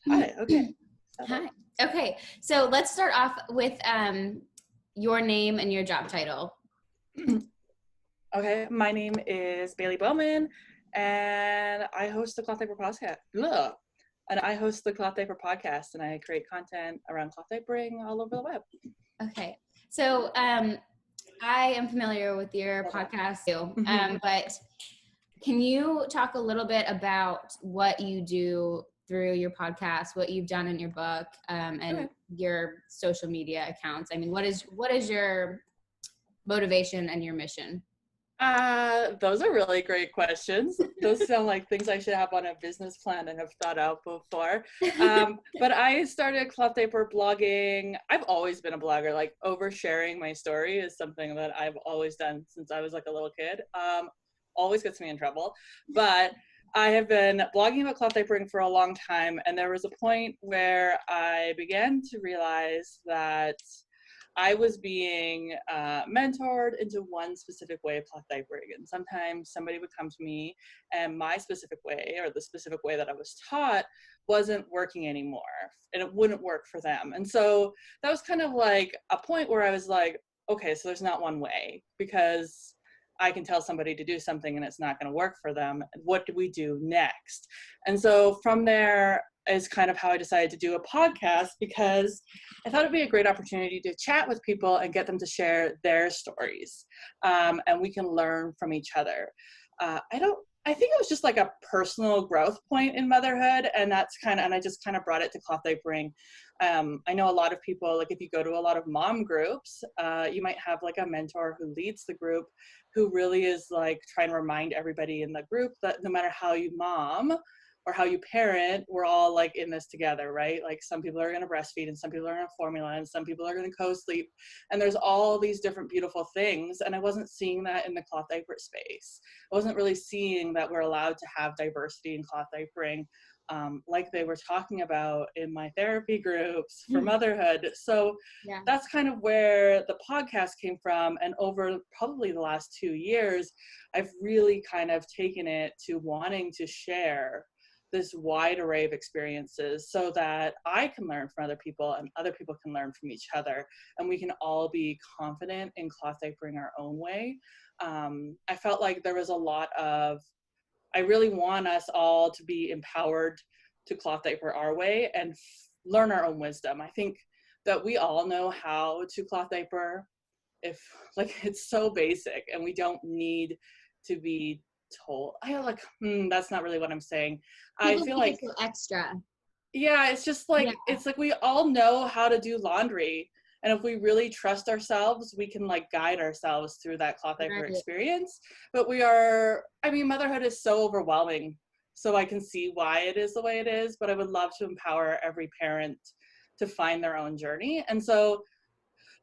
Hi, okay. Hi. Okay, so let's start off with your name and your job title. Okay, my name is Bailey Bouwman, and I host the Cloth Diaper podcast. Ugh. And I host the Cloth Diaper podcast, and I create content around cloth diapering all over the web. Okay, so I am familiar with your podcast too, but can you talk a little bit about what you do through your podcast, what you've done in your book, and your social media accounts? I mean, what is your motivation and your mission? Those are really great questions. Those sound like things I should have on a business plan and have thought out before. But I started cloth diaper blogging. I've always been a blogger. Like, oversharing my story is something that I've always done since I was like a little kid. Always gets me in trouble. But I have been blogging about cloth diapering for a long time, and there was a point where I began to realize that I was being mentored into one specific way of cloth diapering, and sometimes somebody would come to me and my specific way, or the specific way that I was taught, wasn't working anymore, and it wouldn't work for them. And so that was kind of like a point where I was like, okay, so there's not one way, because I can tell somebody to do something and it's not going to work for them. What do we do next? And so from there is kind of how I decided to do a podcast, because I thought it'd be a great opportunity to chat with people and get them to share their stories. And we can learn from each other. I think it was just like a personal growth point in motherhood, and I just kind of brought it to cloth diapering. I know a lot of people, like if you go to a lot of mom groups, you might have like a mentor who leads the group, who really is like trying to remind everybody in the group that no matter how you mom or how you parent, we're all like in this together, right? Like some people are going to breastfeed, and some people are going to formula, and some people are going to co-sleep, and there's all these different beautiful things. And I wasn't seeing that in the cloth diaper space. I wasn't really seeing that we're allowed to have diversity in cloth diapering, like they were talking about in my therapy groups for motherhood. So that's kind of where the podcast came from. And over probably the last 2 years, I've really kind of taken it to wanting to share this wide array of experiences so that I can learn from other people and other people can learn from each other, and we can all be confident in cloth diapering our own way. I felt like there was a lot of, I really want us all to be empowered to cloth diaper our way and learn our own wisdom. I think that we all know how to cloth diaper, if like it's so basic, and we don't need to be told. That's not really what I'm saying. People I feel think like it's extra. Yeah, it's just like it's like we all know how to do laundry, and if we really trust ourselves, we can like guide ourselves through that cloth diaper experience. But motherhood is so overwhelming, so I can see why it is the way it is, but I would love to empower every parent to find their own journey. And so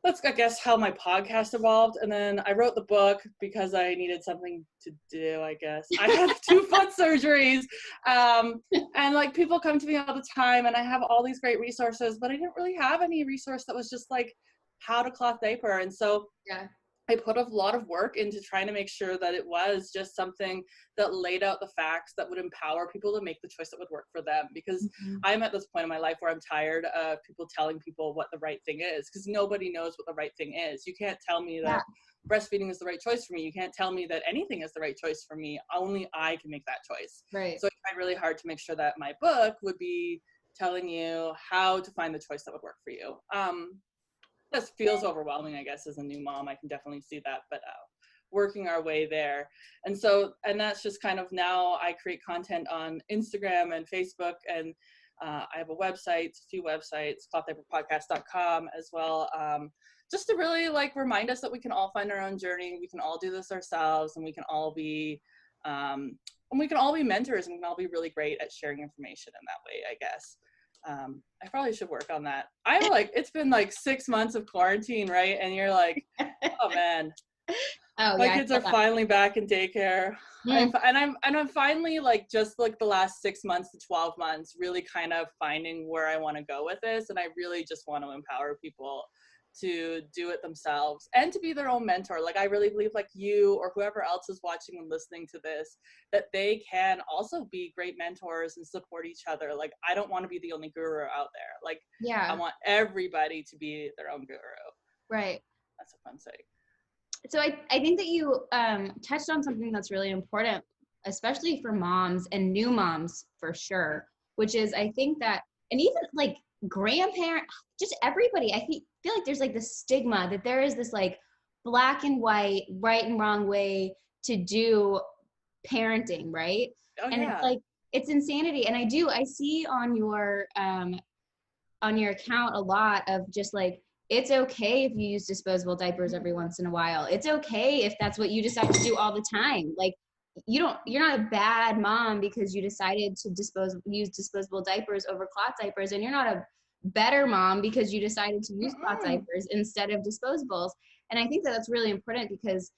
that's, I guess, how my podcast evolved. And then I wrote the book because I needed something to do, I guess. I had 2 foot surgeries. And like people come to me all the time, and I have all these great resources, but I didn't really have any resource that was just like how to cloth diaper. And so I put a lot of work into trying to make sure that it was just something that laid out the facts that would empower people to make the choice that would work for them. Because I'm at this point in my life where I'm tired of people telling people what the right thing is, because nobody knows what the right thing is. You can't tell me that breastfeeding is the right choice for me. You can't tell me that anything is the right choice for me. Only I can make that choice. Right. So I tried really hard to make sure that my book would be telling you how to find the choice that would work for you. This feels overwhelming, I guess, as a new mom. I can definitely see that, but working our way there. And that's just kind of, now I create content on Instagram and Facebook, and I have a website, a few websites, clothdiaperpodcast.com as well, just to really like remind us that we can all find our own journey. We can all do this ourselves, and we can all be mentors, and we can all be really great at sharing information in that way, I guess. I probably should work on that. It's been like 6 months of quarantine, right? And you're like, oh man, my kids are finally back in daycare. I'm finally like, just like the last 6 months to 12 months, really kind of finding where I want to go with this. And I really just want to empower people to do it themselves and to be their own mentor. Like, I really believe, like, you or whoever else is watching and listening to this, that they can also be great mentors and support each other. Like, I don't want to be the only guru out there. Like, I want everybody to be their own guru. Right. That's a fun saying. So I think that you touched on something that's really important, especially for moms and new moms for sure, which is, I think that, and even like grandparent, just everybody, feel like there's like this stigma that there is this like black and white, right and wrong way to do parenting, right? And it's like, it's insanity. And I see on your account a lot of just like, it's okay if you use disposable diapers every once in a while. It's okay if that's what you decide to do all the time. Like, you're not a bad mom because you decided to use disposable diapers over cloth diapers, and you're not a better mom because you decided to use cloth diapers instead of disposables. And I think that that's really important because,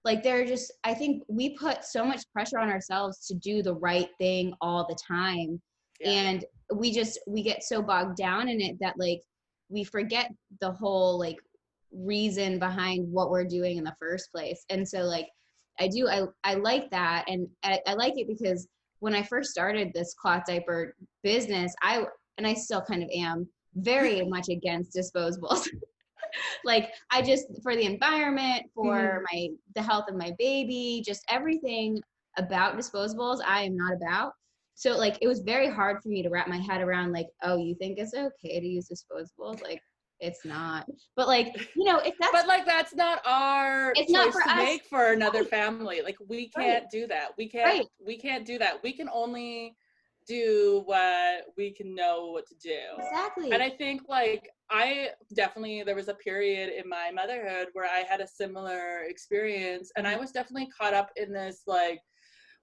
like, I think we put so much pressure on ourselves to do the right thing all the time. And we get so bogged down in it that, like, we forget the whole, like, reason behind what we're doing in the first place. And so, like, I like that. And I like it because when I first started this cloth diaper business, I still kind of am very much against disposables. Like, I just, for the environment, for the health of my baby, just everything about disposables, I am not about. So, like, it was very hard for me to wrap my head around, like, oh, you think it's okay to use disposables? Like, it's not. But, like, you know, if that's, but like, that's not our it's choice not for to us. make for another family. Like, we can't do that. We can't do that. We can only do what we can know what to do. Exactly. And I think, like, there was a period in my motherhood where I had a similar experience, and I was definitely caught up in this, like,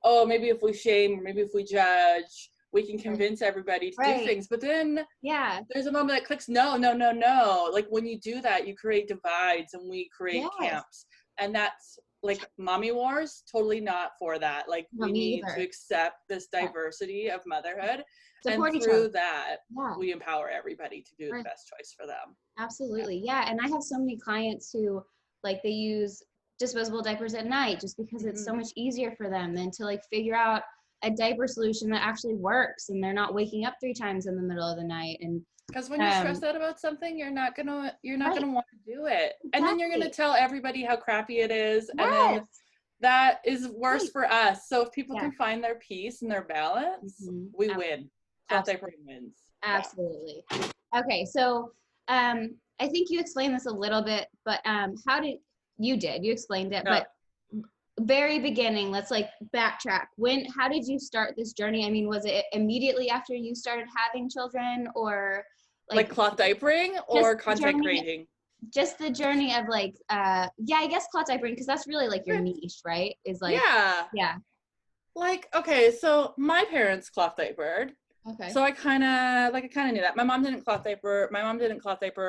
oh, maybe if we shame, or maybe if we judge, we can convince everybody to do things. But then there's a moment that clicks, no. Like, when you do that, you create divides, and we create camps. And that's, like, mommy wars, totally not for that. Like, we need to accept this diversity of motherhood. Support and each through other. that, we empower everybody to do the best choice for them. Absolutely. Yeah. And I have so many clients who, like, they use disposable diapers at night just because it's so much easier for them than to, like, figure out a diaper solution that actually works, and they're not waking up 3 times in the middle of the night. And because when you're stressed out about something, you're not gonna want to do it. And then you're gonna tell everybody how crappy it is. And then that is worse for us. So if people can find their peace and their balance, we win. Cloth diaper wins. Absolutely. Okay, so I think you explained this a little bit, but you explained it, but very beginning, let's, like, backtrack. How did you start this journey? I mean, was it immediately after you started having children, or like cloth diapering or content creating? Just the journey of, like, I guess cloth diapering, because that's really, like, your niche, right? Is like, like, okay, so my parents cloth diapered. Okay. So I kind of knew that. My mom didn't cloth diaper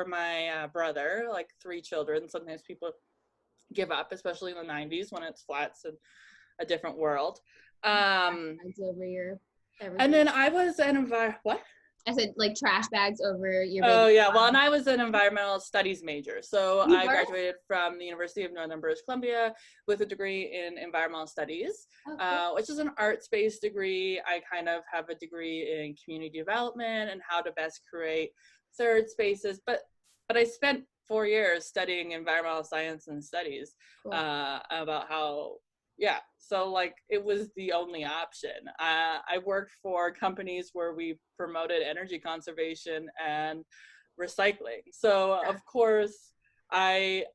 my brother, like 3 children. Sometimes people give up, especially in the 90s when it's flats and a different world. Over your everything. And then I was what? I said, like, trash bags over your baby. Oh, yeah. Well, and I was an environmental studies major. So I graduated from the University of Northern British Columbia with a degree in environmental studies, which is an arts-based degree. I kind of have a degree in community development and how to best create third spaces. But I spent 4 years studying environmental science and studies about how, so, like, it was the only option. I worked for companies where we promoted energy conservation and recycling. So, of course, I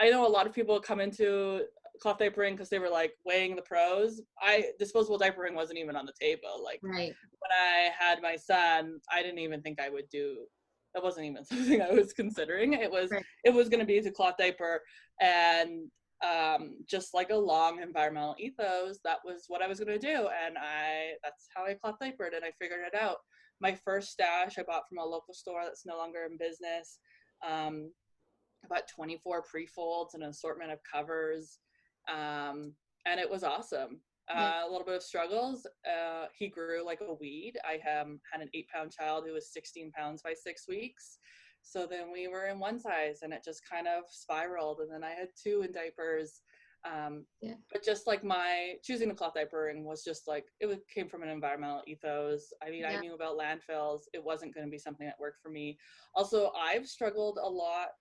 know a lot of people come into cloth diapering because they were, like, weighing the pros. Disposable diapering wasn't even on the table. Like, when I had my son, I didn't even think I would do. That wasn't even something I was considering. It was going to be the cloth diaper, and just, like, a long environmental ethos. That was what I was going to do, and that's how I cloth diapered, and I figured it out. My first stash I bought from a local store that's no longer in business. About 24 pre-folds and an assortment of covers, and it was awesome. A little bit of struggles. He grew like a weed. I had an 8-pound child who was 16 pounds by 6 weeks. So then we were in one size and it just kind of spiraled. And then I had two in diapers. But just like my choosing the cloth diapering was just like, came from an environmental ethos. I mean, I knew about landfills. It wasn't going to be something that worked for me. Also, I've struggled a lot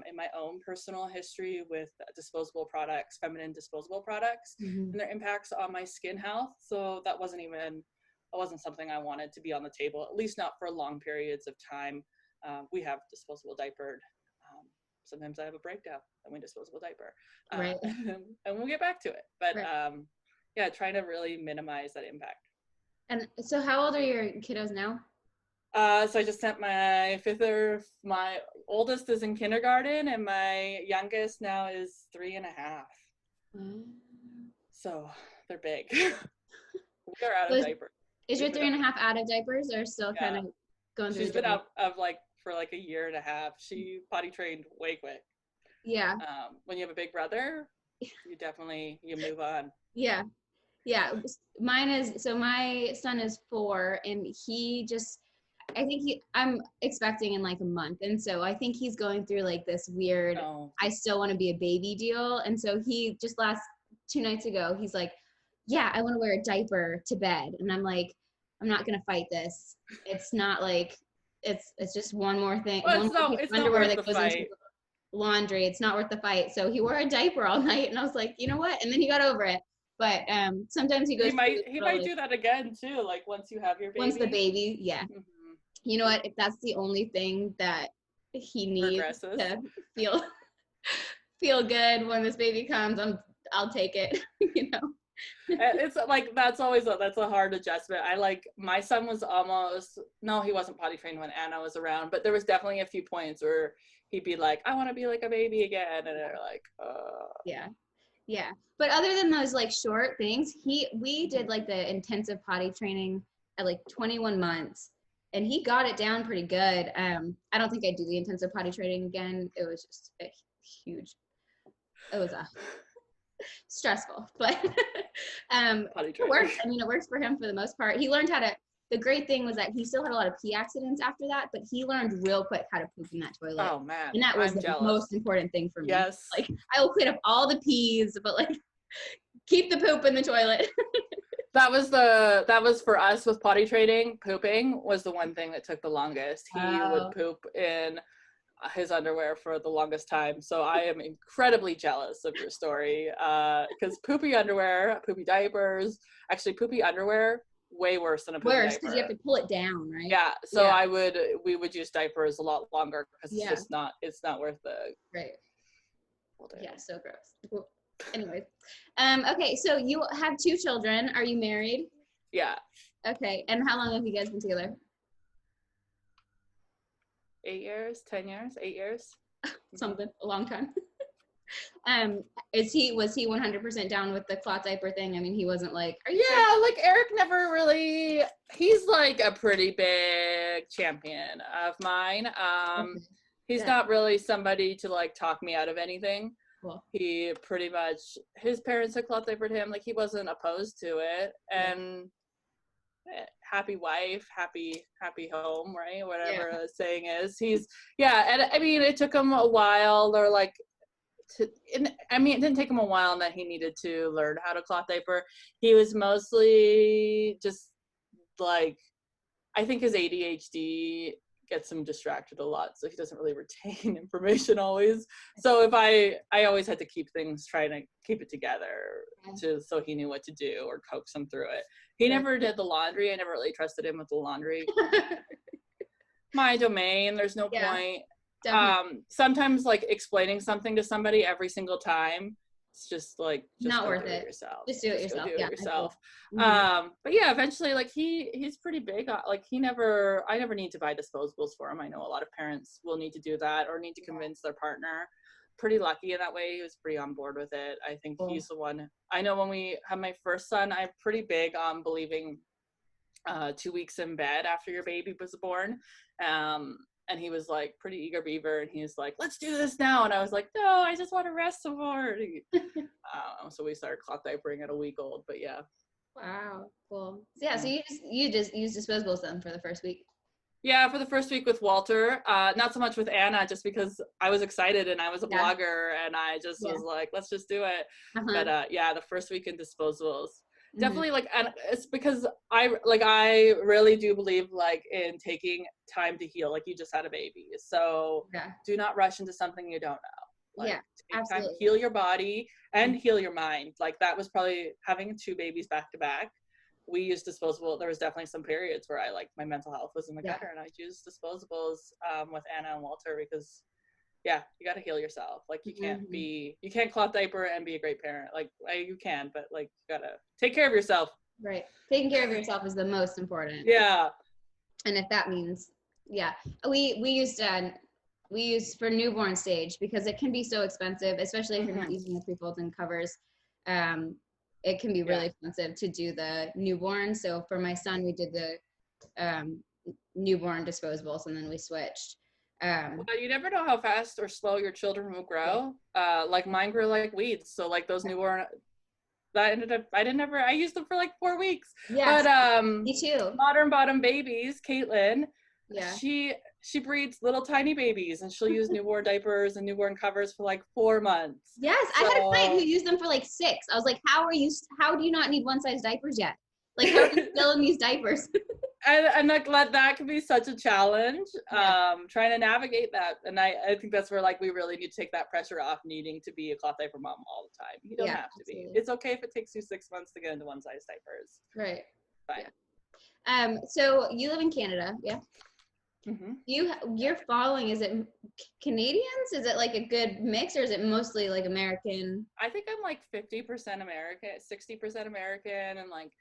in my own personal history with disposable products, feminine disposable products, and their impacts on my skin health. So that wasn't something I wanted to be on the table, at least not for long periods of time. We have disposable diapered. Sometimes I have a breakdown and we disposable diaper, right. and we'll get back to it. But trying to really minimize that impact. And so how old are your kiddos now? So I just sent my my oldest is in kindergarten and my youngest now is 3.5. So they're big. We are out of diapers. Is your 3.5 out of diapers or still kind of going through? She's been out of like for like a year and a half. She potty trained way quick. Yeah. When you have a big brother, you move on. Yeah. My son is 4 and I'm expecting in like a month. And so I think he's going through like this weird, I still want to be a baby deal. And so he just 2 nights ago, he's like, yeah, I want to wear a diaper to bed. And I'm like, I'm not going to fight this. It's not like, it's just one more thing. Well, it's underwear that goes into laundry. It's not worth the fight. So he wore a diaper all night and I was like, you know what? And then he got over it. But sometimes he might do that again too, like once you have your baby. Once the baby, You know what? If that's the only thing that he needs to feel good when this baby comes, I'll take it, you know. It's like that's a hard adjustment. My son was he wasn't potty trained when Anna was around, but there was definitely a few points where he'd be like, I want to be like a baby again, and they're like, yeah. But other than those like short things, we did like the intensive potty training at like 21 months, and he got it down pretty good. I don't think I'd do the intensive potty training again. It was just it was stressful, but it works. I mean, it works for him for the most part. He learned the great thing was that he still had a lot of pee accidents after that, but he learned real quick how to poop in that toilet. Oh man. And that was the most important thing for me. Yes. Like I will clean up all the pees, but like keep the poop in the toilet. That was for us with potty training. Pooping was the one thing that took the longest. He would poop in his underwear for the longest time. So I am incredibly jealous of your story because poopy underwear, poopy diapers, actually poopy underwear, way worse than a poopy diaper. Worse because you have to pull it down, right? Yeah. So we would use diapers a lot longer because it's not worth the. Right. Yeah. So gross. Well, anyways. Okay. So you have 2 children. Are you married? Yeah. Okay. And how long have you guys been together? 8 years, 10 years, 8 years. Something, a long time. Was he 100% down with the cloth diaper thing? I mean, he wasn't like, are you sure? Like Eric never really, he's like a pretty big champion of mine. He's not really somebody to like talk me out of anything. Cool. He pretty much, his parents had cloth diapered him, like he wasn't opposed to it. And happy wife, happy home, right? Whatever the saying is. And I mean, it took him a while. They're like, it didn't take him a while, and that he needed to learn how to cloth diaper. He was mostly just like, I think his ADHD gets him distracted a lot, so he doesn't really retain information always. So I always had to trying to keep it together so he knew what to do or coax him through it. He never did the laundry. I never really trusted him with the laundry. My domain, there's no point. Sometimes like explaining something to somebody every single time, it's just not worth it. Yourself. Just do it yourself. Do it yourself. But yeah, eventually like he's pretty big. Like I never need to buy disposables for him. I know a lot of parents will need to do that or need to convince their partner. Pretty lucky in that way. He was pretty on board with it. I think he's the one. I know when we had my first son, I'm pretty big on believing 2 weeks in bed after your baby was born. And he was like pretty eager beaver, and he's like, let's do this now. And I was like, no, I just want to rest some more. So we started cloth diapering at a week old, but yeah. Wow, cool. So yeah, so you just use disposables then for the first week? Yeah, for the first week with Walter, not so much with Anna, just because I was excited and I was a blogger and I just was like, let's just do it. But the first week in disposables, definitely like, and it's because I really do believe like in taking time to heal. Like you just had a baby, so do not rush into something you don't know. Like, take absolutely. time, heal your body and heal your mind. Like that was probably having 2 babies back to back. We used disposable. There was definitely some periods where my mental health was in the gutter, and I used disposables with Anna and Walter because, you got to heal yourself. Like you can't cloth diaper and be a great parent. Like you can, but like you gotta take care of yourself. Right, taking care of yourself is the most important. Yeah, and if that means, we use for newborn stage because it can be so expensive, especially if you're not using the pre-folding covers. It can be really expensive to do the newborn. So for my son, we did the newborn disposables, and then we switched. Well, you never know how fast or slow your children will grow. Like mine grew like weeds. So like those newborn, I used them for like 4 weeks. Yes, but me too. Modern bottom babies, Caitlin, yeah, she breeds little tiny babies, and she'll use newborn diapers and newborn covers for like 4 months. Yes, so, I had a client who used them for like 6. I was like, how do you not need one size diapers yet? Like, how are you still in these diapers? and like that can be such a challenge, trying to navigate that. And I think that's where like we really need to take that pressure off needing to be a cloth diaper mom all the time. You don't have to be. It's okay if it takes you 6 months to get into one size diapers. Right. Fine. Yeah. So you live in Canada, yeah? Your following, is it Canadians? Is it like a good mix, or is it mostly like American? I think I'm like 50% American, 60% American, and like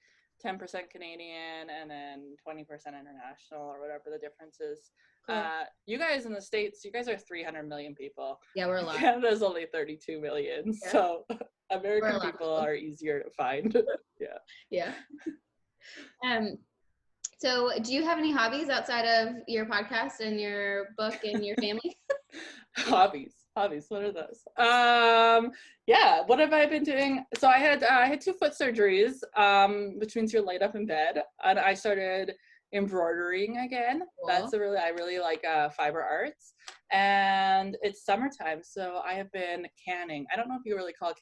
10% Canadian, and then 20% international, or whatever the difference is. Cool. You guys in the States, you guys are 300 million people. Yeah, we're a lot. Canada's only 32 million, so American people are easier to find. Yeah. So do you have any hobbies outside of your podcast and your book and your family? Hobbies, what are those? What have I been doing? So I had 2 foot surgeries, which means you're laid up in bed, and I started embroidering again. Cool. I really like fiber arts, and it's summertime, so I have been canning. I don't know if you really call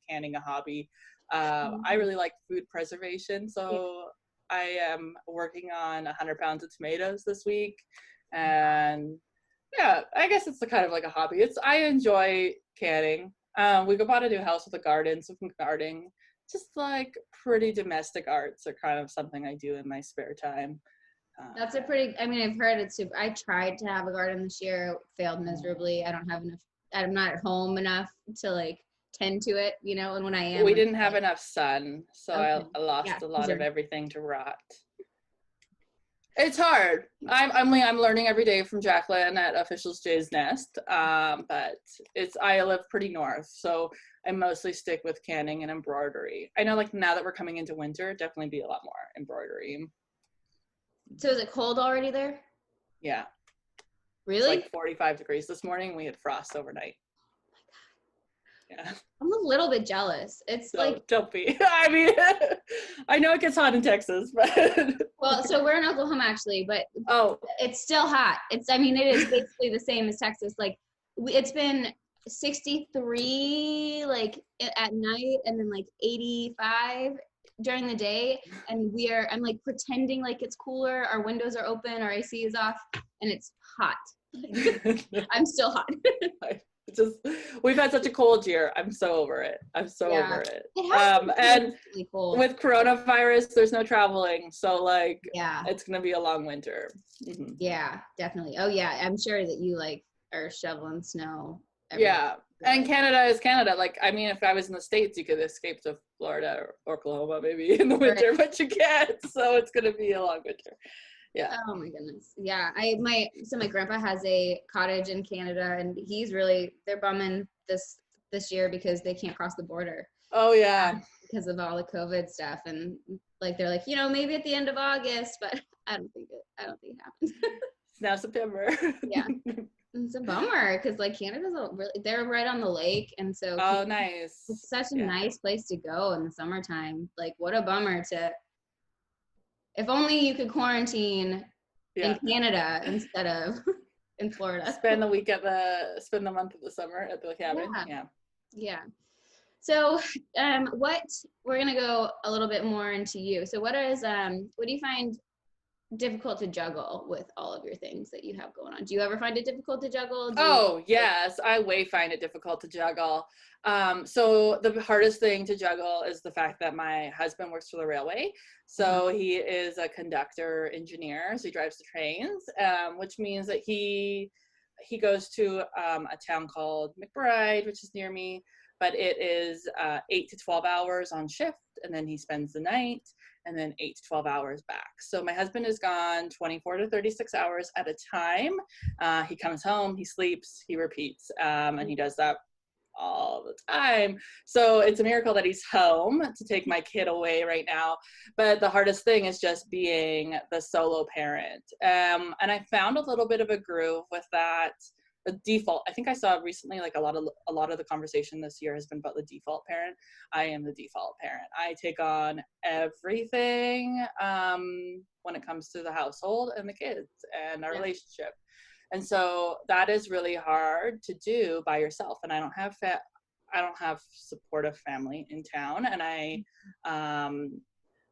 canning a hobby. I really like food preservation, so I am working on 100 pounds of tomatoes this week, and I guess it's kind of like a hobby. I enjoy canning. We bought a new house with a garden, so from gardening, just like pretty domestic arts are kind of something I do in my spare time. That's I've heard it's super. I tried to have a garden this year, failed miserably. I don't have enough, I'm not at home enough to like tend to it, and when I am. We didn't have enough sun, so I lost a lot of everything to rot. It's hard. I'm learning every day from Jacqueline at Officials Jay's Nest, but I live pretty north, so I mostly stick with canning and embroidery. I know, like now that we're coming into winter, definitely be a lot more embroidery. So is it cold already there? Yeah. Really? It's like 45 degrees this morning. We had frost overnight. Yeah. I'm a little bit jealous. Don't be. I mean, I know it gets hot in Texas, but well, so we're in Oklahoma actually, but it's still hot. It is basically the same as Texas. Like it's been 63 like at night, and then like 85 during the day, and I'm like pretending like it's cooler. Our windows are open, our AC is off, and it's hot. I'm still hot. We've had such a cold year. I'm so over it. Over it. And really cold. With coronavirus, there's no traveling, so like it's gonna be a long winter. Yeah, definitely. Oh yeah, I'm sure that you like are shoveling snow. And Canada is Canada. Like, I mean, if I was in the States, you could escape to Florida or Oklahoma maybe in the winter, but you can't. So it's gonna be a long winter. Yeah. Oh my goodness. Yeah. My grandpa has a cottage in Canada, and they're bumming this year because they can't cross the border. Oh yeah. Because of all the COVID stuff, and like they're like, maybe at the end of August, but I don't think it happens. It's now September. Yeah. It's a bummer because like Canada's they're right on the lake, and so nice. It's such a nice place to go in the summertime. Like what a bummer if only you could quarantine in Canada instead of in Florida. Spend the month of the summer at the cabin. Yeah. So, we're going to go a little bit more into you. So what do you find difficult to juggle with all of your things that you have going on? Do you ever find it difficult to juggle? Yes, I find it difficult to juggle. So the hardest thing to juggle is the fact that my husband works for the railway. So he is a conductor engineer. So he drives the trains, which means that he goes to a town called McBride, which is near me, but it is 8 to 12 hours on shift, and then he spends the night, and then 8 to 12 hours back. So my husband is gone 24 to 36 hours at a time. He comes home, he sleeps, he repeats, and he does that all the time. So it's a miracle that he's home to take my kid away right now. But the hardest thing is just being the solo parent. And I found a little bit of a groove with that. The default, I think I saw recently, like a lot of the conversation this year has been about the default parent. I am the default parent. I take on everything when it comes to the household and the kids and our relationship. And so that is really hard to do by yourself. And I don't have supportive family in town. And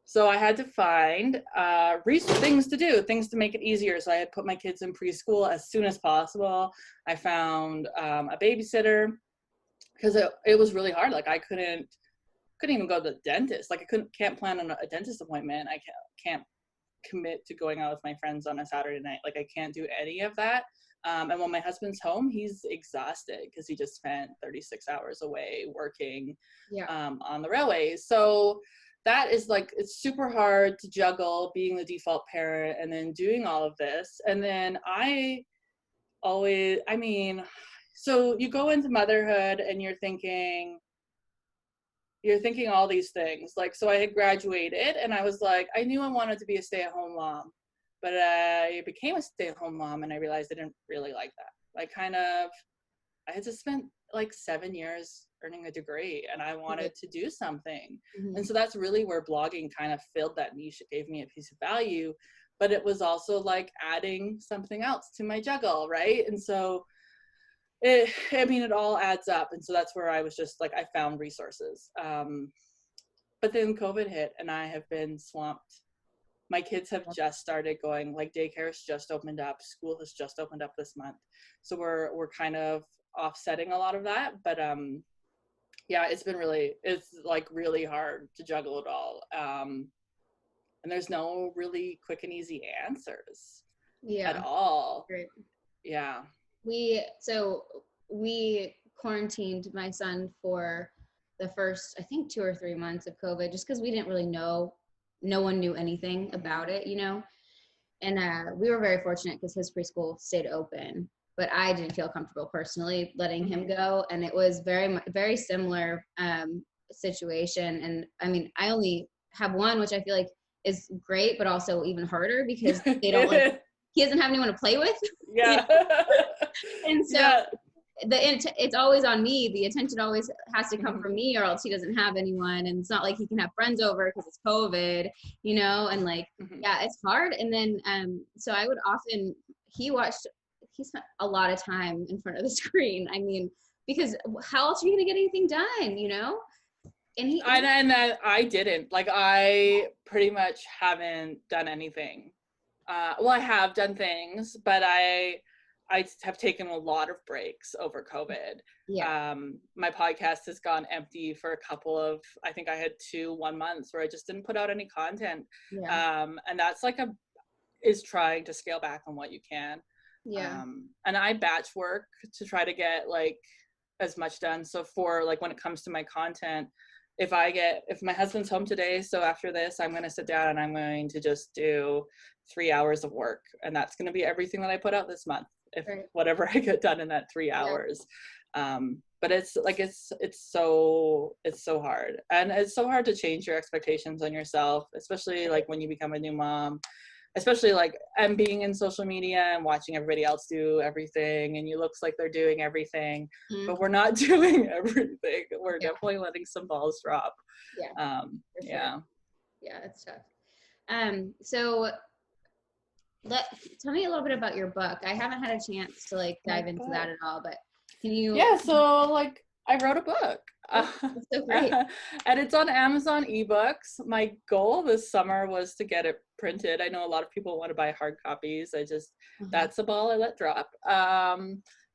so I had to find things to do, things to make it easier. So I had put my kids in preschool as soon as possible. I found a babysitter because it was really hard. Like I couldn't even go to the dentist. Like I can't plan on a dentist appointment. I can't commit to going out with my friends on a Saturday night. Like I can't do any of that. And when my husband's home, he's exhausted because he just spent 36 hours away working on the railways. So that is like, it's super hard to juggle being the default parent and then doing all of this. And then so you go into motherhood and you're thinking all these things. Like, so I had graduated and I was like, I knew I wanted to be a stay-at-home mom, but I became a stay-at-home mom and I realized I didn't really like that. I had just spent like 7 years earning a degree and I wanted to do something. And so that's really where blogging kind of filled that niche. It gave me a piece of value, but it was also like adding something else to my juggle, right? And so it all adds up. And so that's where I was just like, I found resources. But then COVID hit and I have been swamped. My kids have just started going, like daycare has just opened up, school has just opened up this month. So we're kind of offsetting a lot of that. But it's like really hard to juggle it all. And there's no really quick and easy answers at all. Great. Yeah. We quarantined my son for the first, I think 2 or 3 months of COVID, just because we didn't really know, no one knew anything about it, and we were very fortunate because his preschool stayed open, but I didn't feel comfortable personally letting him go. And it was very similar situation. And I mean, I only have one, which I feel like is great, but also even harder because they don't he doesn't have anyone to play with. Yeah. And so it's always on me. The attention always has to come from me or else he doesn't have anyone. And it's not like he can have friends over because it's COVID, and like, it's hard. And then, so I would often, he spent a lot of time in front of the screen. I mean, because how else are you going to get anything done, And I didn't. Like, I pretty much haven't done anything. I have done things, but I have taken a lot of breaks over COVID. Yeah. My podcast has gone empty for a couple of, I think I had 1 months where I just didn't put out any content. Yeah. And that's is trying to scale back on what you can. Yeah. And I batch work to try to get like as much done. So for like, when it comes to my content, if my husband's home today, so after this, I'm going to sit down and I'm going to just do 3 hours of work. And that's going to be everything that I put out this month, whatever I get done in that 3 hours. But it's like, it's so hard. And it's so hard to change your expectations on yourself, especially like when you become a new mom, especially like I'm being in social media and watching everybody else do everything and you looks like they're doing everything, but we're not doing everything. We're definitely letting some balls drop. Yeah, it's tough. So Tell me a little bit about your book. I haven't had a chance to like dive into that at all, but can you? Yeah, so like I wrote a book. That's so great. And it's on Amazon ebooks. My goal this summer was to get it printed. I know a lot of people want to buy hard copies. That's a ball I let drop.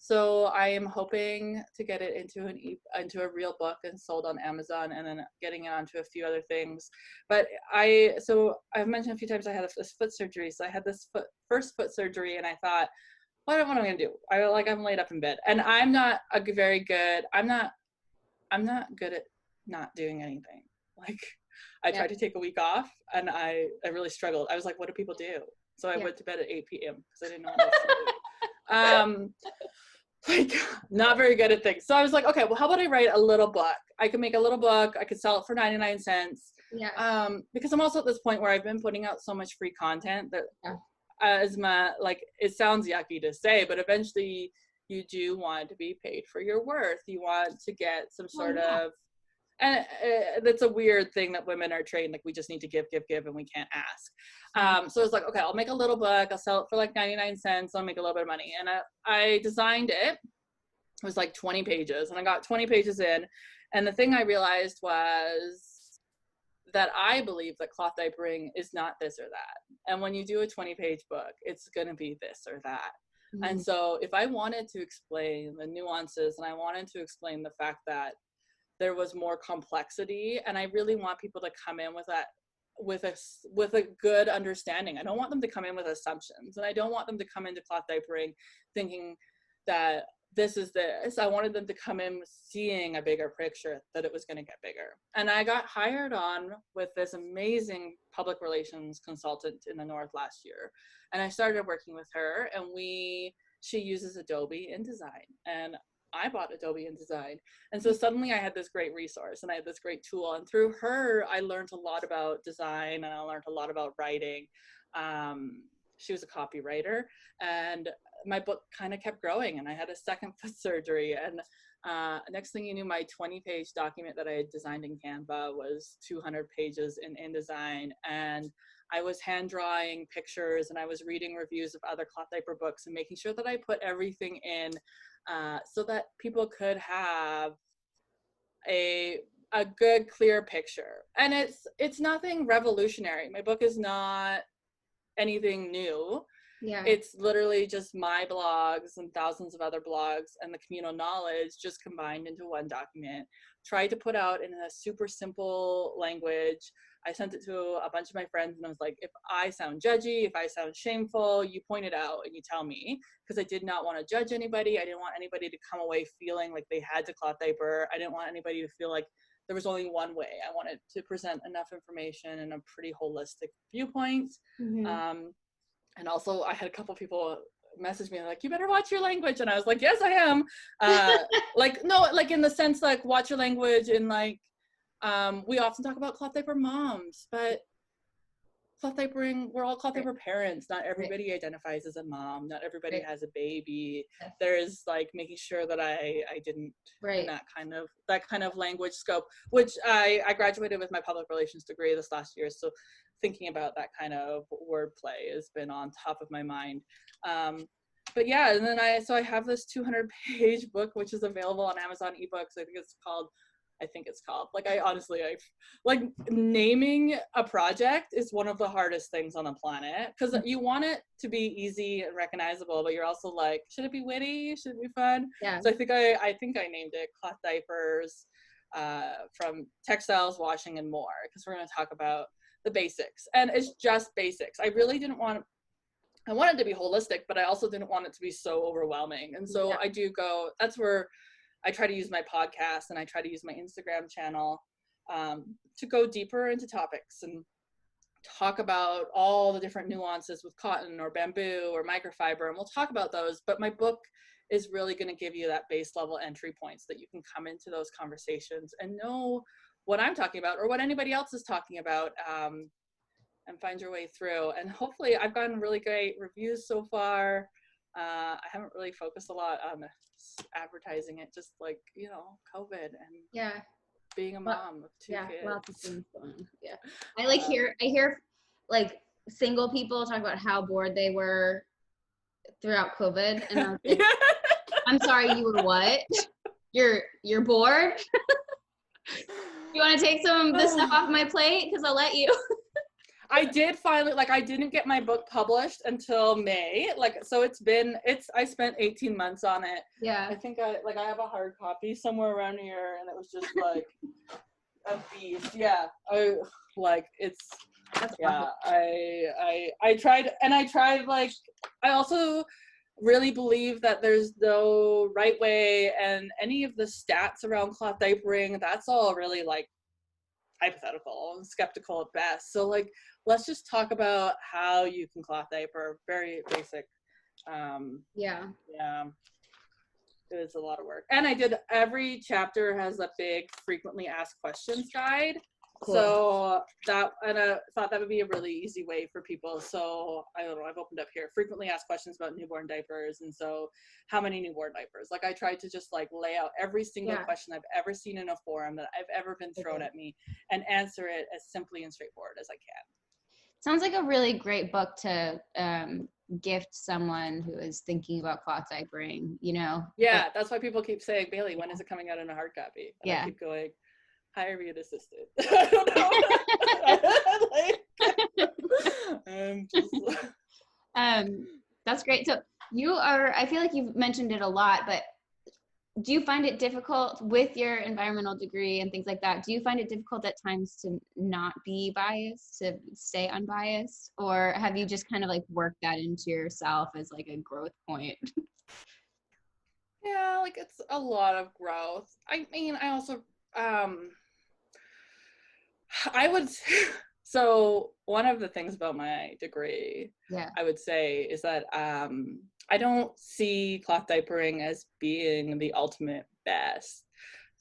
So I am hoping to get it into a real book and sold on Amazon, and then getting it onto a few other things. But I've mentioned a few times I had this foot surgery. So I had this first foot surgery, and I thought, what am I gonna do? I'm laid up in bed, and I'm not good at not doing anything. Like I tried to take a week off, and I really struggled. I was like, what do people do? So I went to bed at 8 p.m. because I didn't know what else to do. Like not very good at things. So I was like, okay, well, how about I write a little book? I could make a little book. I could sell it for 99 cents. Yeah. Because I'm also at this point where I've been putting out so much free content that it sounds yucky to say, but eventually you do want to be paid for your worth. You want to get some sort of, and that's a weird thing that women are trained, like we just need to give, and we can't ask. So it's like, okay, I'll make a little book, I'll sell it for like 99 cents, I'll make a little bit of money. And I designed it. It was like 20 pages, and I got 20 pages in. And the thing I realized was that I believe that cloth diapering is not this or that. And when you do a 20-page book, it's going to be this or that. Mm-hmm. And so if I wanted to explain the nuances, and I wanted to explain the fact that there was more complexity, and I really want people to come in with that, with a good understanding. I don't want them to come in with assumptions, and I don't want them to come into cloth diapering thinking that this is this. I wanted them to come in seeing a bigger picture, that it was going to get bigger. And I got hired on with this amazing public relations consultant in the North last year. And I started working with her, and she uses Adobe InDesign, and I bought Adobe InDesign. And so suddenly I had this great resource, and I had this great tool. And through her, I learned a lot about design, and I learned a lot about writing. She was a copywriter, and my book kind of kept growing, and I had a second foot surgery. And next thing you knew, my 20-page document that I had designed in Canva was 200 pages in InDesign. And I was hand drawing pictures, and I was reading reviews of other cloth diaper books, and making sure that I put everything in so that people could have a good, clear picture. And it's nothing revolutionary. My book is not anything new. Yeah. It's literally just my blogs and thousands of other blogs and the communal knowledge just combined into one document. Tried to put out in a super simple language. I sent it to a bunch of my friends, and I was like, if I sound judgy, if I sound shameful, you point it out and you tell me, because I did not want to judge anybody. I didn't want anybody to come away feeling like they had to cloth diaper. I didn't want anybody to feel like there was only one way. I wanted to present enough information and a pretty holistic viewpoint. Mm-hmm. And also I had a couple people message me like, you better watch your language. And I was like, yes, I am. Like in the sense, like watch your language. And like, we often talk about cloth diaper moms, but cloth diapering, we're all cloth diaper parents. Not everybody identifies as a mom. Not everybody has a baby. There's like making sure that I didn't in that kind of language scope, which I graduated with my public relations degree this last year. So thinking about that kind of wordplay has been on top of my mind. But yeah, and then I have this 200-page book, which is available on Amazon ebooks. I think it's called, like, like naming a project is one of the hardest things on the planet, because you want it to be easy and recognizable, but you're also like, should it be witty? Should it be fun? Yeah. So I think I named it Cloth Diapers, from Textiles, Washing, and More, because we're going to talk about the basics. And it's just basics. I wanted to be holistic, but I also didn't want it to be so overwhelming. And so that's where I try to use my podcast, and I try to use my Instagram channel to go deeper into topics and talk about all the different nuances with cotton or bamboo or microfiber. And we'll talk about those. But my book is really going to give you that base level entry points that you can come into those conversations and know what I'm talking about or what anybody else is talking about, and find your way through. And hopefully I've gotten really great reviews so far. I haven't really focused a lot on advertising it, just like, COVID and being a mom of two kids. Lots of things going on. Yeah. I hear like single people talk about how bored they were throughout COVID, and I was like, I'm sorry, you were what? You're bored? You want to take some of this stuff off my plate? Because I'll let you. I did finally, like, I didn't get my book published until May. Like, so I spent 18 months on it. Yeah. I think I have a hard copy somewhere around here, and it was just like a beast. Yeah. That's yeah, awesome. I tried, like, I also really believe that there's no right way, and any of the stats around cloth diapering, that's all really like hypothetical and skeptical at best. So like, let's just talk about how you can cloth diaper. Very basic. Yeah. It was a lot of work. And every chapter has a big frequently asked questions guide. Cool. So I thought that would be a really easy way for people. So I don't know, I've opened up here, frequently asked questions about newborn diapers. And so how many newborn diapers? Like, I tried to just like lay out every single question I've ever seen in a forum that I've ever been thrown at me, and answer it as simply and straightforward as I can. Sounds like a really great book to gift someone who is thinking about cloth diapering, you know? Yeah, that's why people keep saying, Bailey, when is it coming out in a hard copy? And I keep going, hire me an assistant. I don't know. That's great. So I feel like you've mentioned it a lot, but do you find it difficult with your environmental degree and things like that? Do you find it difficult at times to not be biased, to stay unbiased? Or have you just kind of like worked that into yourself as like a growth point? Yeah, like, it's a lot of growth. I mean, I also, so one of the things about my degree, I would say, is that I don't see cloth diapering as being the ultimate best.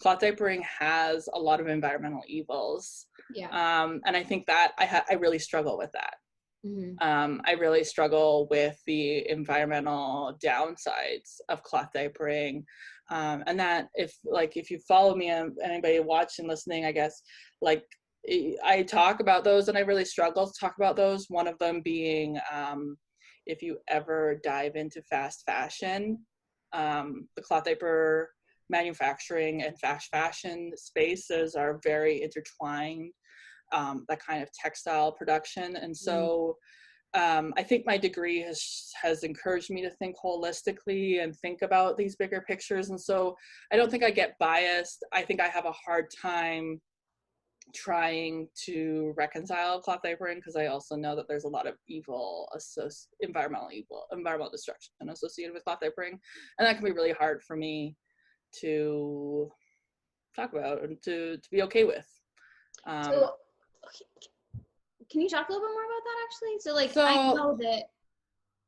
Cloth diapering has a lot of environmental evils. And I think that I really struggle with that. Mm-hmm. I really struggle with the environmental downsides of cloth diapering. And that if you follow me, and anybody watching, listening, I guess, like, I talk about those, and I really struggle to talk about those. One of them being, if you ever dive into fast fashion, the cloth diaper manufacturing and fast fashion spaces are very intertwined, that kind of textile production. And so I think my degree has encouraged me to think holistically and think about these bigger pictures. And so I don't think I get biased. I think I have a hard time trying to reconcile cloth diapering, because I also know that there's a lot of environmental destruction associated with cloth diapering, and that can be really hard for me to talk about and to be okay with. So can you talk a little bit more about that, actually? So I know that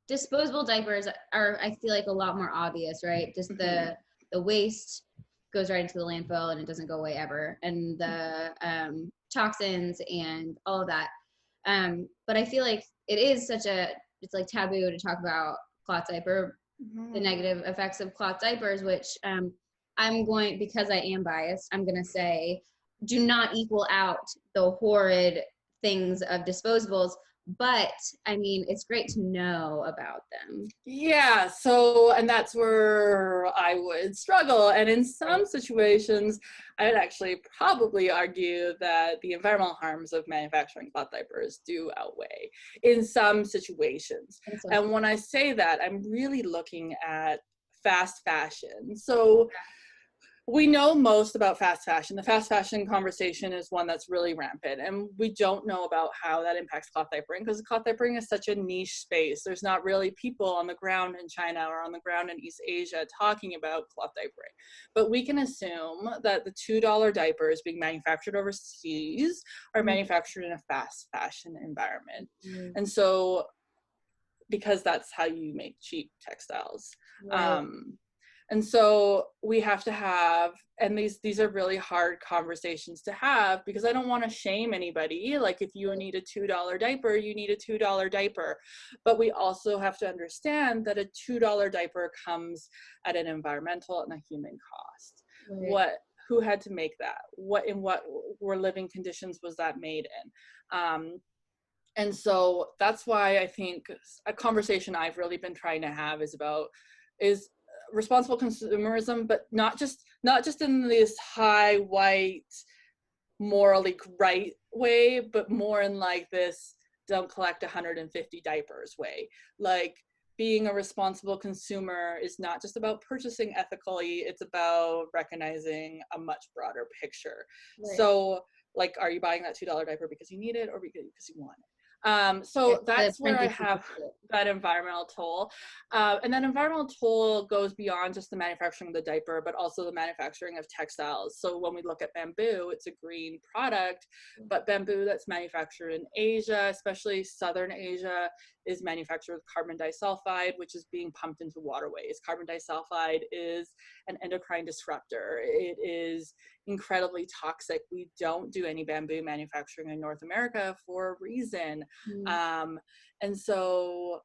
disposable diapers are, I feel like, a lot more obvious, right? Just the waste goes right into the landfill and it doesn't go away ever, and the toxins and all of that. But I feel like it's like taboo to talk about cloth diaper, the negative effects of cloth diapers, which because I am biased, I'm gonna say do not equal out the horrid things of disposables. But I mean, it's great to know about them. Yeah, so, and that's where I would struggle. And in some situations, I would actually probably argue that the environmental harms of manufacturing cloth diapers do outweigh in some situations. And when I say that, I'm really looking at fast fashion. So we know most about fast fashion. The fast fashion conversation is one that's really rampant, and we don't know about how that impacts cloth diapering, because cloth diapering is such a niche space. There's not really people on the ground in China or on the ground in East Asia talking about cloth diapering. But we can assume that the $2 diapers being manufactured overseas are manufactured in a fast fashion environment. And so, because that's how you make cheap textiles. And so we have to have, and these are really hard conversations to have, because I don't want to shame anybody. Like, if you need a $2 diaper, you need a $2 diaper. But we also have to understand that a $2 diaper comes at an environmental and a human cost. Who had to make that? In what were living conditions was that made in? And so that's why I think a conversation I've really been trying to have is responsible consumerism, but not just in this high white morally right way, but more in like this don't collect 150 diapers way. Like being a responsible consumer is not just about purchasing ethically, it's about recognizing a much broader picture. Right. So like, are you buying that $2 diaper because you need it or because you want it? So that's where I have that environmental toll. And that environmental toll goes beyond just the manufacturing of the diaper, but also the manufacturing of textiles. So when we look at bamboo, it's a green product, but bamboo that's manufactured in Asia, especially Southern Asia, is manufactured with carbon disulfide, which is being pumped into waterways. Carbon disulfide is an endocrine disruptor. It is incredibly toxic. We don't do any bamboo manufacturing in North America for a reason. And so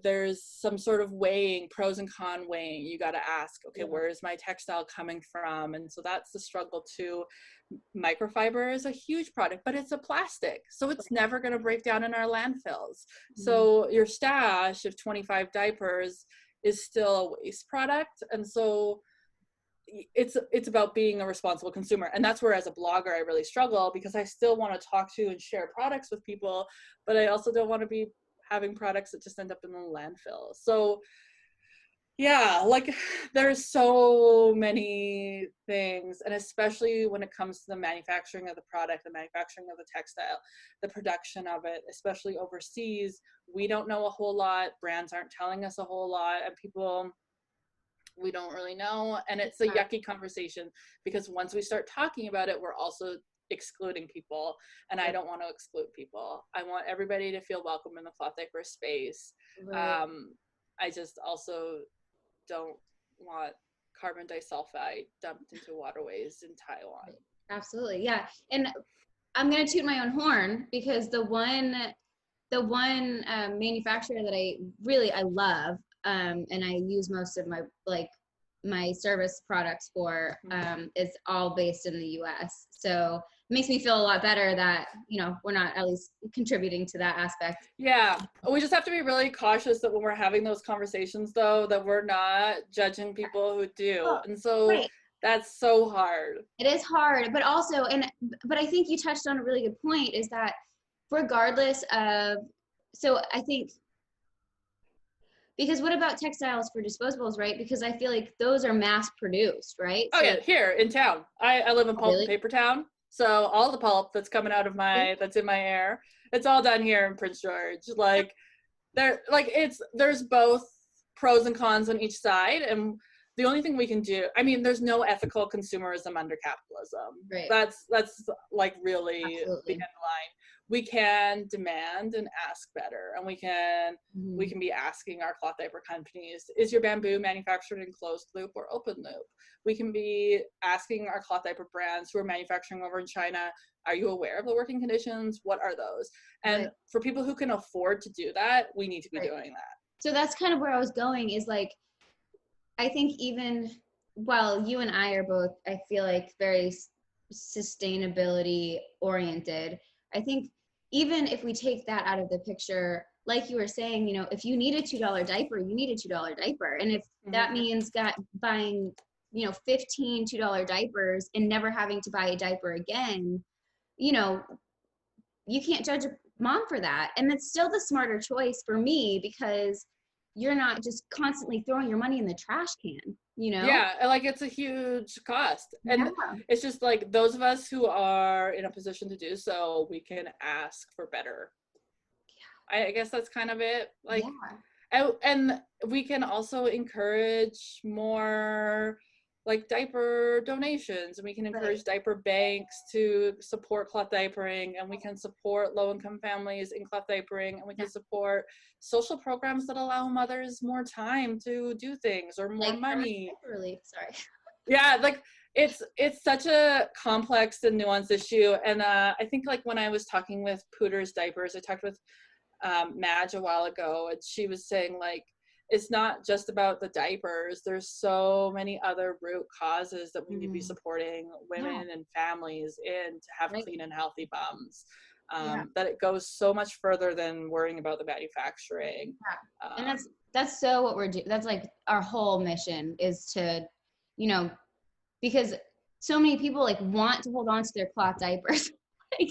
there's some sort of weighing, pros and con weighing. You got to ask, okay, where is my textile coming from? And so that's the struggle too. Microfiber is a huge product, but it's a plastic, so it's never going to break down in our landfills. So your stash of 25 diapers is still a waste product. And so it's about being a responsible consumer. And that's where as a blogger I really struggle, because I still want to talk to and share products with people, but I also don't want to be having products that just end up in the landfill. So yeah, like there's so many things, and especially when it comes to the manufacturing of the product, the manufacturing of the textile, the production of it, especially overseas, we don't know a whole lot. Brands aren't telling us a whole lot, and people, we don't really know. And it's a yucky conversation, because once we start talking about it, we're also excluding people, and I don't want to exclude people. I want everybody to feel welcome in the cloth diaper space. Right. I just also don't want carbon disulfide dumped into waterways in Taiwan. Absolutely, yeah. And I'm gonna toot my own horn, because the one manufacturer that I love, and I use most of my service products for, is all based in the US. So it makes me feel a lot better that, we're not at least contributing to that aspect. Yeah, we just have to be really cautious that when we're having those conversations, though, that we're not judging people who do. And so that's so hard. It is hard, but also, but I think you touched on a really good point, is that regardless of, so I think, because what about textiles for disposables, right? Because I feel like those are mass produced, right? Oh, so, yeah, here in town. I live in Pulp and Paper Town. So all the pulp that's coming out of that's in my hair, it's all done here in Prince George. Like there's both pros and cons on each side. And the only thing we can do, I mean, there's no ethical consumerism under capitalism. Right. That's like really the end line. We can demand and ask better, and we can be asking our cloth diaper companies, is your bamboo manufactured in closed loop or open loop? We can be asking our cloth diaper brands who are manufacturing over in China, are you aware of the working conditions? What are those? And for people who can afford to do that, we need to be doing that. So that's kind of where I was going, is like, I think even while you and I are both, I feel like, very sustainability oriented, I think even if we take that out of the picture, like you were saying, if you need a $2 diaper, you need a $2 diaper. And if that means buying, 15 $2 diapers and never having to buy a diaper again, you can't judge a mom for that. And it's still the smarter choice for me, because you're not just constantly throwing your money in the trash can, Yeah, like it's a huge cost. And it's just like those of us who are in a position to do so, we can ask for better. I guess that's kind of it. Like, and we can also encourage more like diaper donations, and we can encourage diaper banks to support cloth diapering, and we can support low-income families in cloth diapering, and we can support social programs that allow mothers more time to do things, or more money. Sorry. Yeah, like it's such a complex and nuanced issue. And I think like when I was talking with Pooter's Diapers, I talked with Madge a while ago, and she was saying like, it's not just about the diapers. There's so many other root causes that we need to be supporting women and families in to have clean and healthy bums. that it goes so much further than worrying about the manufacturing. Yeah. And that's so what we're doing. That's like our whole mission is to, you know, because so many people like want to hold on to their cloth diapers. Like,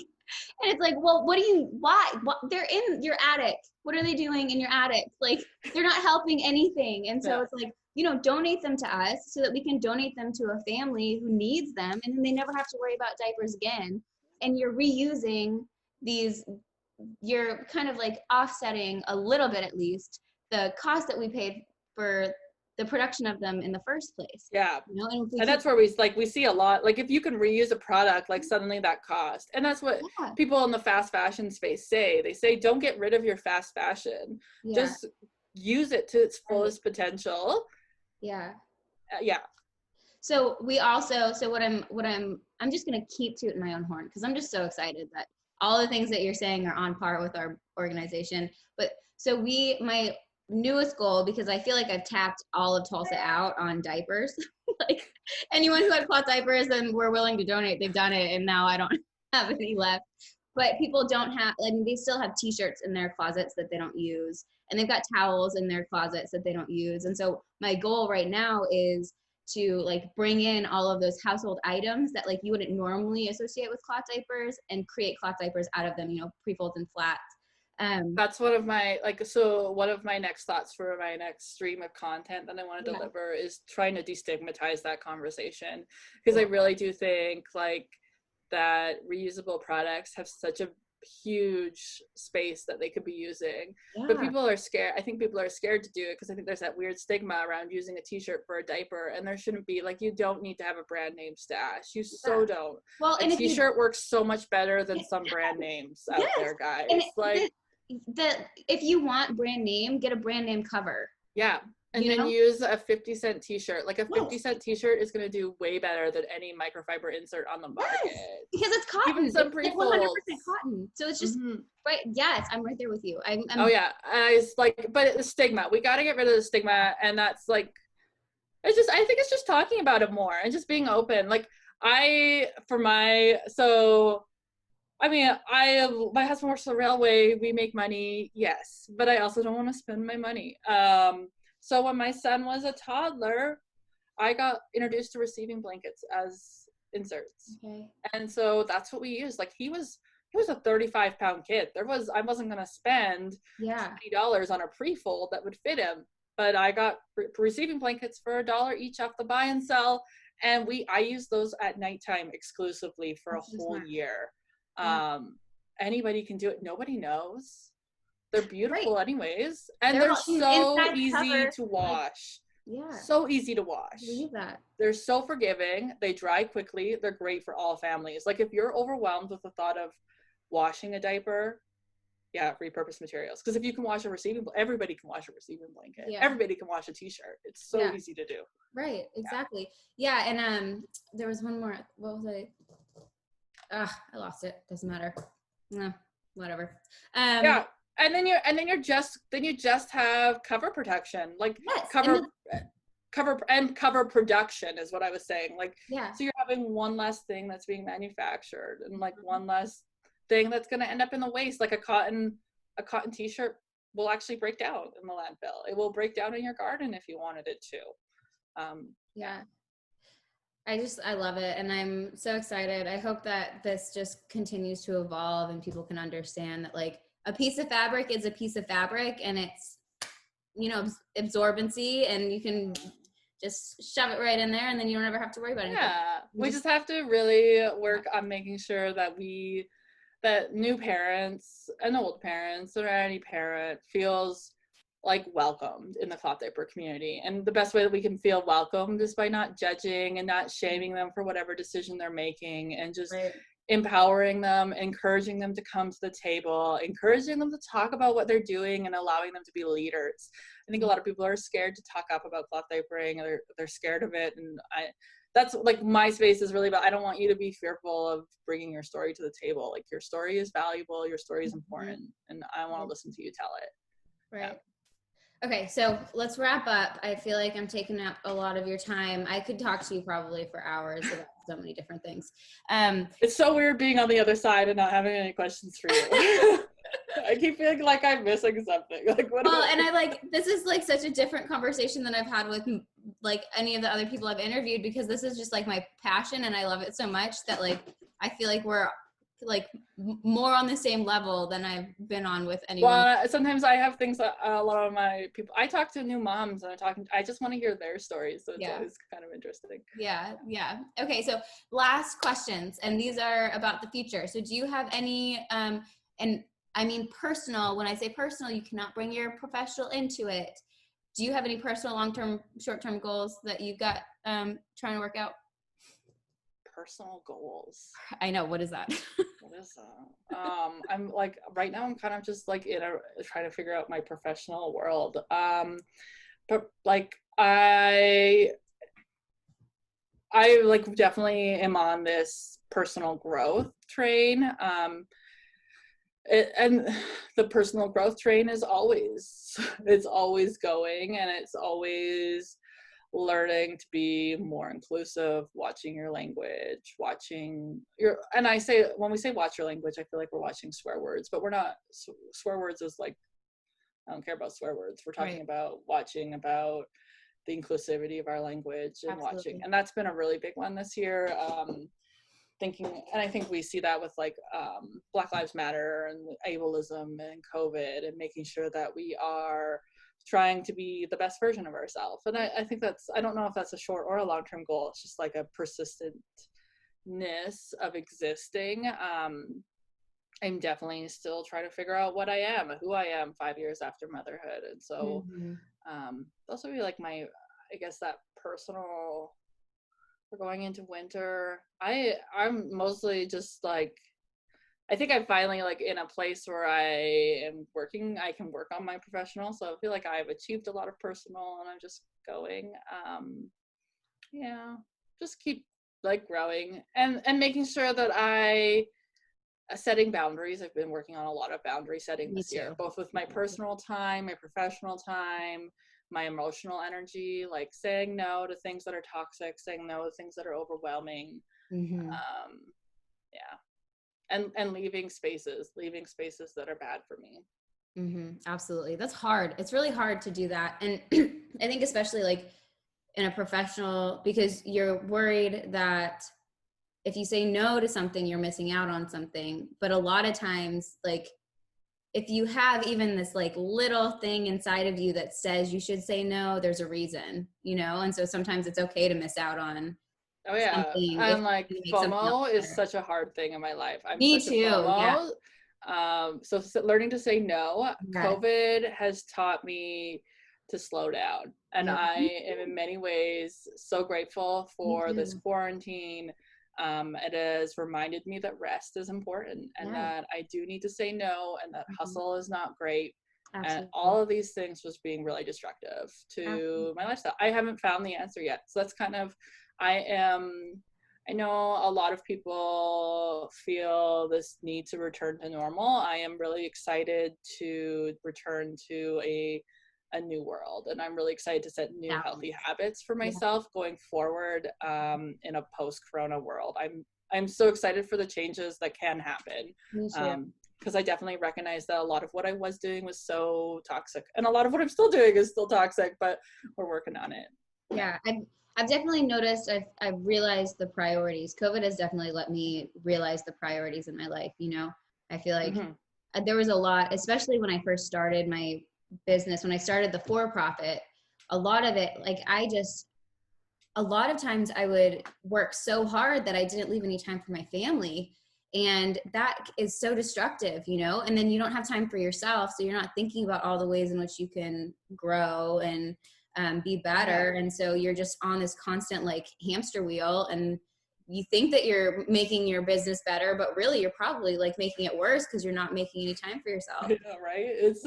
and it's like, well, why? They're in your attic. What are they doing in your attic? Like, they're not helping anything. And so it's like, you know, donate them to us so that we can donate them to a family who needs them. And then they never have to worry about diapers again. And you're reusing these, you're kind of like offsetting a little bit, at least, the cost that we paid for the production of them in the first place. Yeah. You know? And that's where we see a lot, like if you can reuse a product, like suddenly that cost. And that's what people in the fast fashion space say. They say, don't get rid of your fast fashion. Just use it to its fullest potential. Yeah. Yeah. So we also, so I'm just going to keep tooting my own horn because I'm just so excited that all the things that you're saying are on par with our organization. But so my newest goal, because I feel like I've tapped all of Tulsa out on diapers. Like anyone who had cloth diapers and were willing to donate, they've done it, and now I don't have any left. But people don't have, I mean, they still have t-shirts in their closets that they don't use, and they've got towels in their closets that they don't use. And so my goal right now is to like bring in all of those household items that like you wouldn't normally associate with cloth diapers and create cloth diapers out of them, you know, pre-folds and flats. That's one of my one of my next thoughts for my next stream of content that I want to deliver is trying to destigmatize that conversation, because I really do think like that reusable products have such a huge space that they could be using, but people are scared. I think people are scared to do it because I think there's that weird stigma around using a t-shirt for a diaper, and there shouldn't be. Like, you don't need to have a brand name stash. You so don't. Well, a t-shirt works so much better than some brand names out there, guys. And if you want brand name, get a brand name cover. Yeah. And then use a 50-cent t-shirt. Like a 50-cent t-shirt is going to do way better than any microfiber insert on the market. Yes, because it's cotton. Even some pre-folds. It's 100% cotton. So it's just, right. Yes, I'm right there with you. Oh yeah. It's like, but the stigma, we got to get rid of the stigma. And that's like, I think it's just talking about it more and just being open. Like my husband works for the railway. We make money, yes, but I also don't want to spend my money. So when my son was a toddler, I got introduced to receiving blankets as inserts. Okay. And so that's what we used. Like he was a 35-pound kid. I wasn't going to spend $20 on a pre-fold that would fit him, but I got receiving blankets for $1 each off the buy and sell. And I used those at nighttime exclusively for a whole year. Anybody can do it. Nobody knows. They're beautiful anyways, and they're so easy to wash. So easy to wash. I believe that. They're so forgiving. They dry quickly. They're great for all families. Like if you're overwhelmed with the thought of washing a diaper, repurpose materials. Because if you can wash everybody can wash a receiving blanket. Everybody can wash a t-shirt. It's so easy to do. Right. Exactly. Yeah. And there was one more. What was I? I lost it. Doesn't matter. No, whatever. And then you just have cover protection, like cover production is what I was saying. Like, so you're having one less thing that's being manufactured and like one less thing that's going to end up in the waste. Like a cotton t-shirt will actually break down in the landfill. It will break down in your garden if you wanted it to. I love it. And I'm so excited. I hope that this just continues to evolve and people can understand that like a piece of fabric is a piece of fabric and it's, absorbency, and you can just shove it right in there and then you don't ever have to worry about anything. Yeah. We just have to really work on making sure that that new parents and old parents or any parent feels like welcomed in the cloth diaper community. And the best way that we can feel welcomed is by not judging and not shaming them for whatever decision they're making, and just empowering them, encouraging them to come to the table, encouraging them to talk about what they're doing, and allowing them to be leaders. I think a lot of people are scared to talk up about cloth diapering, or they're scared of it. And that's like my space is really about, I don't want you to be fearful of bringing your story to the table. Like your story is valuable, your story is important, and I want to listen to you tell it. Right. Okay, so let's wrap up. I feel like I'm taking up a lot of your time. I could talk to you probably for hours about so many different things. It's so weird being on the other side and not having any questions for you. I keep feeling like I'm missing something. Like, what? Well, and I like, this is like such a different conversation than I've had with like any of the other people I've interviewed, because this is just like my passion and I love it so much that like, I feel like we're like more on the same level than I've been on with anyone. Well, sometimes I have things that a lot of my people, I talk to new moms and I just want to hear their stories. So it's always kind of interesting. Yeah. Yeah. Okay. So last questions, and these are about the future. So do you have any, and I mean, personal, when I say personal, you cannot bring your professional into it. Do you have any personal, long-term, short-term goals that you've got trying to work out? Personal goals. I know. What is that? What is that? I'm like, right now I'm kind of just like trying to figure out my professional world. But like I like definitely am on this personal growth train. And the personal growth train is it's always going, and it's always learning to be more inclusive, watching your language, and I say, when we say watch your language, I feel like we're watching swear words, but we're not. Swear words is like, I don't care about swear words. We're talking about watching about the inclusivity of our language and watching. And that's been a really big one this year. Thinking, and I think we see that with like Black Lives Matter and ableism and COVID, and making sure that we are trying to be the best version of ourselves. And I think I don't know if that's a short or a long-term goal. It's just like a persistentness of existing. I'm definitely still trying to figure out what I am, who I am 5 years after motherhood. And so those would be like I guess that personal. We're going into winter. I'm mostly just like, I think I'm finally like in a place where I can work on my professional. So I feel like I've achieved a lot of personal, and I'm just going, just keep like growing and making sure that setting boundaries. I've been working on a lot of boundary setting this year, both with my personal time, my professional time, my emotional energy, like saying no to things that are toxic, saying no to things that are overwhelming. And leaving spaces that are bad for me. Absolutely. That's hard. It's really hard to do that. And I think especially like in a professional, because you're worried that if you say no to something, you're missing out on something. But a lot of times, like, if you have even this like little thing inside of you that says you should say no, there's a reason, and so sometimes it's okay to miss out on something. And like FOMO is such a hard thing in my life. Me too. So learning to say no. COVID has taught me to slow down, and I am in many ways so grateful for this quarantine. It has reminded me that rest is important, and that I do need to say no, and that hustle is not great. And all of these things was being really destructive to my lifestyle. I haven't found the answer yet. So that's kind of, I know a lot of people feel this need to return to normal. I am really excited to return to a new world, and I'm really excited to set new healthy habits for myself going forward in a post-corona world. I'm so excited for the changes that can happen, because I definitely recognize that a lot of what I was doing was so toxic, and a lot of what I'm still doing is still toxic, but we're working on it. I've definitely noticed, I've realized the priorities. COVID has definitely let me realize the priorities in my life. I feel like there was a lot, especially when I first started my business, when I started the for-profit, a lot of it, like a lot of times I would work so hard that I didn't leave any time for my family. And that is so destructive, and then you don't have time for yourself. So you're not thinking about all the ways in which you can grow and be better. And so you're just on this constant like hamster wheel, and you think that you're making your business better, but really you're probably like making it worse because you're not making any time for yourself. Right? It's